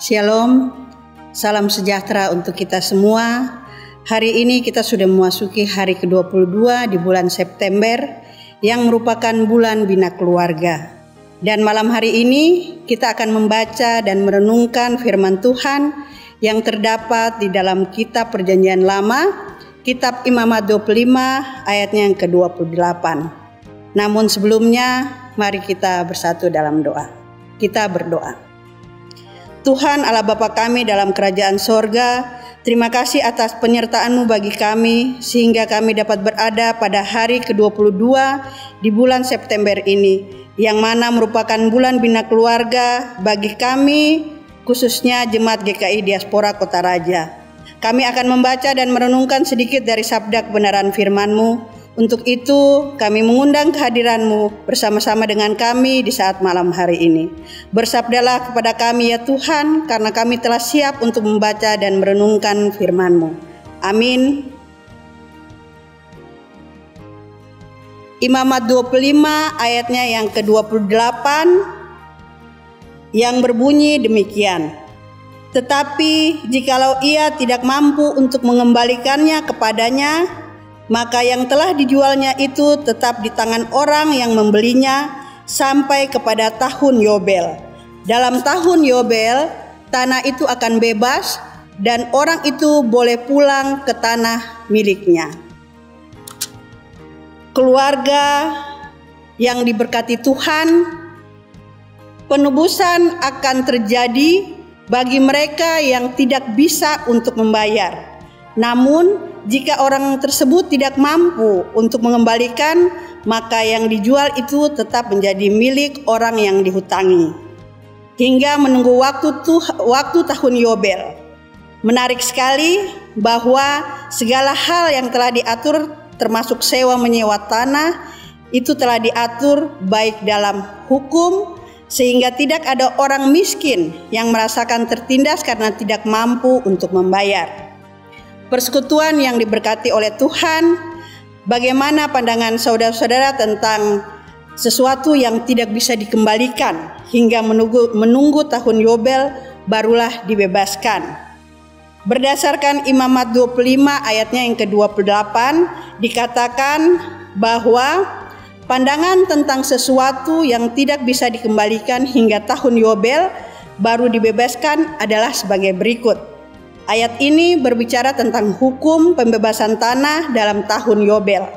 Shalom, salam sejahtera untuk kita semua. Hari ini kita sudah memasuki hari ke-22 di bulan September yang merupakan bulan Bina Keluarga. Dan malam hari ini kita akan membaca dan merenungkan firman Tuhan yang terdapat di dalam kitab Perjanjian Lama, kitab Imamat 25 ayatnya yang ke-28. Namun sebelumnya mari kita bersatu dalam doa. Kita berdoa. Tuhan Allah Bapa kami dalam kerajaan sorga, terima kasih atas penyertaan-Mu bagi kami sehingga kami dapat berada pada hari ke-22 di bulan September ini, yang mana merupakan bulan Bina Keluarga bagi kami, khususnya Jemaat GKI Diaspora Kota Raja. Kami akan membaca dan merenungkan sedikit dari sabda kebenaran firman-Mu. Untuk itu kami mengundang kehadiran-Mu bersama-sama dengan kami di saat malam hari ini. Bersabdalah kepada kami ya Tuhan, karena kami telah siap untuk membaca dan merenungkan firman-Mu. Amin. Imamat 25 ayatnya yang ke-28 yang berbunyi demikian. Tetapi jikalau ia tidak mampu untuk mengembalikannya kepadanya, maka yang telah dijualnya itu tetap di tangan orang yang membelinya sampai kepada tahun Yobel. Dalam tahun Yobel, tanah itu akan bebas dan orang itu boleh pulang ke tanah miliknya. Keluarga yang diberkati Tuhan, penebusan akan terjadi bagi mereka yang tidak bisa untuk membayar. Namun, jika orang tersebut tidak mampu untuk mengembalikan, maka yang dijual itu tetap menjadi milik orang yang dihutangi hingga menunggu waktu tahun Yobel. Menarik sekali bahwa segala hal yang telah diatur, termasuk sewa menyewa tanah, itu telah diatur baik dalam hukum, sehingga tidak ada orang miskin yang merasakan tertindas karena tidak mampu untuk membayar. Persekutuan yang diberkati oleh Tuhan, bagaimana pandangan saudara-saudara tentang sesuatu yang tidak bisa dikembalikan hingga menunggu tahun Yobel barulah dibebaskan. Berdasarkan Imamat 25 ayatnya yang ke-28 dikatakan bahwa pandangan tentang sesuatu yang tidak bisa dikembalikan hingga tahun Yobel baru dibebaskan adalah sebagai berikut. Ayat ini berbicara tentang hukum pembebasan tanah dalam tahun Yobel.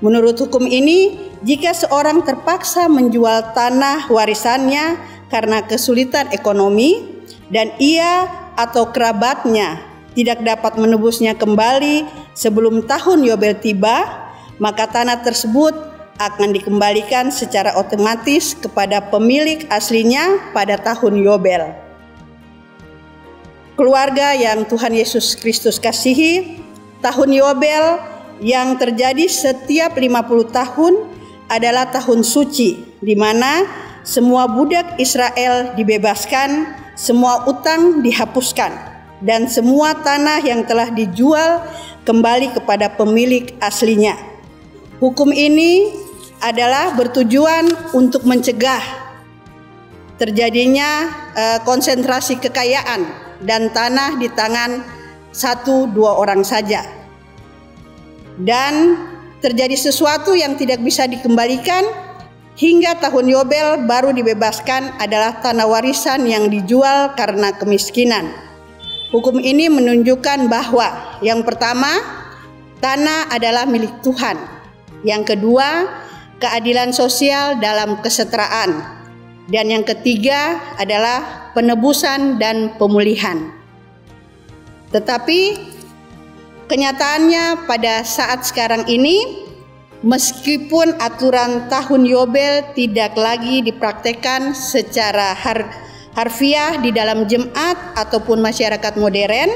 Menurut hukum ini, jika seorang terpaksa menjual tanah warisannya karena kesulitan ekonomi dan ia atau kerabatnya tidak dapat menebusnya kembali sebelum tahun Yobel tiba, maka tanah tersebut akan dikembalikan secara otomatis kepada pemilik aslinya pada tahun Yobel. Keluarga yang Tuhan Yesus Kristus kasihi, tahun Yobel yang terjadi setiap 50 tahun adalah tahun suci, di mana semua budak Israel dibebaskan, semua utang dihapuskan, dan semua tanah yang telah dijual kembali kepada pemilik aslinya. Hukum ini adalah bertujuan untuk mencegah terjadinya konsentrasi kekayaan dan tanah di tangan 1-2 orang saja, dan terjadi sesuatu yang tidak bisa dikembalikan hingga tahun Yobel baru dibebaskan adalah tanah warisan yang dijual karena kemiskinan. Hukum ini menunjukkan bahwa yang pertama, tanah adalah milik Tuhan. Yang kedua, keadilan sosial dalam kesetaraan. Dan yang ketiga adalah penebusan dan pemulihan. Tetapi kenyataannya pada saat sekarang ini, meskipun aturan tahun Yobel tidak lagi dipraktekkan secara harfiah di dalam jemaat ataupun masyarakat modern,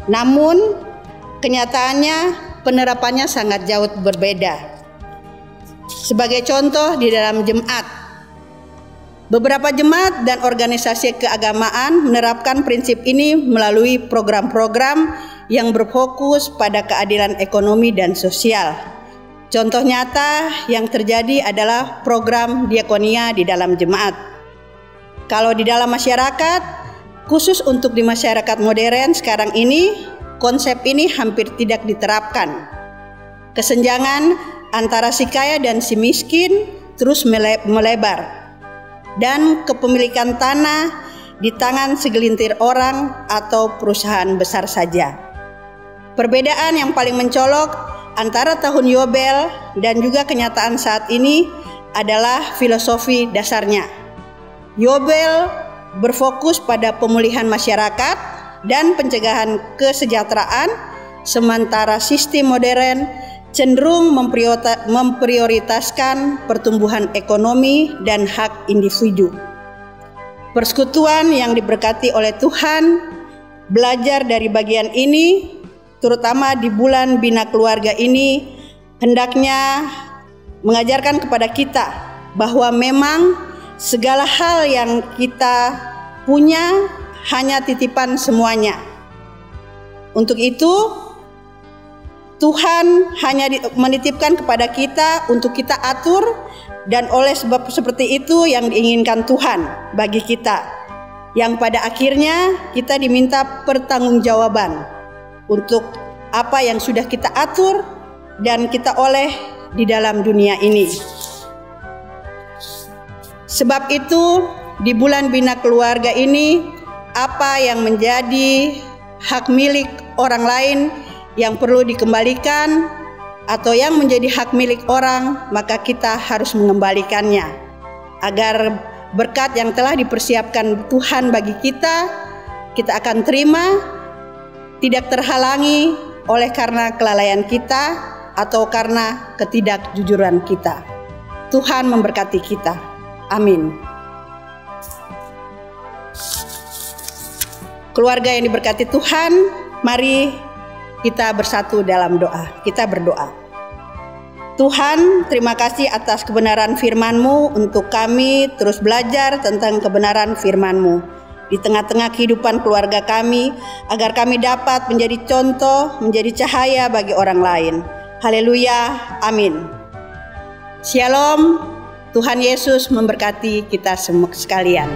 namun kenyataannya penerapannya sangat jauh berbeda. Sebagai contoh di dalam jemaat, beberapa jemaat dan organisasi keagamaan menerapkan prinsip ini melalui program-program yang berfokus pada keadilan ekonomi dan sosial. Contoh nyata yang terjadi adalah program diakonia di dalam jemaat. Kalau di dalam masyarakat, Khusus untuk di masyarakat modern sekarang ini, konsep ini hampir tidak diterapkan. Kesenjangan antara si kaya dan si miskin terus melebar, dan kepemilikan tanah di tangan segelintir orang atau perusahaan besar saja. Perbedaan yang paling mencolok antara tahun Yobel dan juga kenyataan saat ini adalah filosofi dasarnya. Yobel berfokus pada pemulihan masyarakat dan pencegahan kesejahteraan, sementara sistem modern cenderung memprioritaskan pertumbuhan ekonomi dan hak individu. Persekutuan yang diberkati oleh Tuhan belajar dari bagian ini, terutama di bulan Bina Keluarga ini, hendaknya mengajarkan kepada kita bahwa memang segala hal yang kita punya hanya titipan semuanya. Untuk itu, Tuhan hanya menitipkan kepada kita untuk kita atur, dan oleh sebab seperti itu yang diinginkan Tuhan bagi kita, yang pada akhirnya kita diminta pertanggungjawaban untuk apa yang sudah kita atur dan kita oleh di dalam dunia ini. Sebab itu di bulan Bina Keluarga ini, apa yang menjadi hak milik orang lain yang perlu dikembalikan atau yang menjadi hak milik orang, maka kita harus mengembalikannya agar berkat yang telah dipersiapkan Tuhan bagi kita akan terima, tidak terhalangi oleh karena kelalaian kita atau karena ketidakjujuran kita. Tuhan memberkati kita. Amin. Keluarga yang diberkati Tuhan, mari kita bersatu dalam doa. Kita berdoa. Tuhan, terima kasih atas kebenaran firman-Mu untuk kami terus belajar tentang kebenaran firman-Mu di tengah-tengah kehidupan keluarga kami, agar kami dapat menjadi contoh, menjadi cahaya bagi orang lain. Haleluya, amin. Shalom, Tuhan Yesus memberkati kita semua sekalian.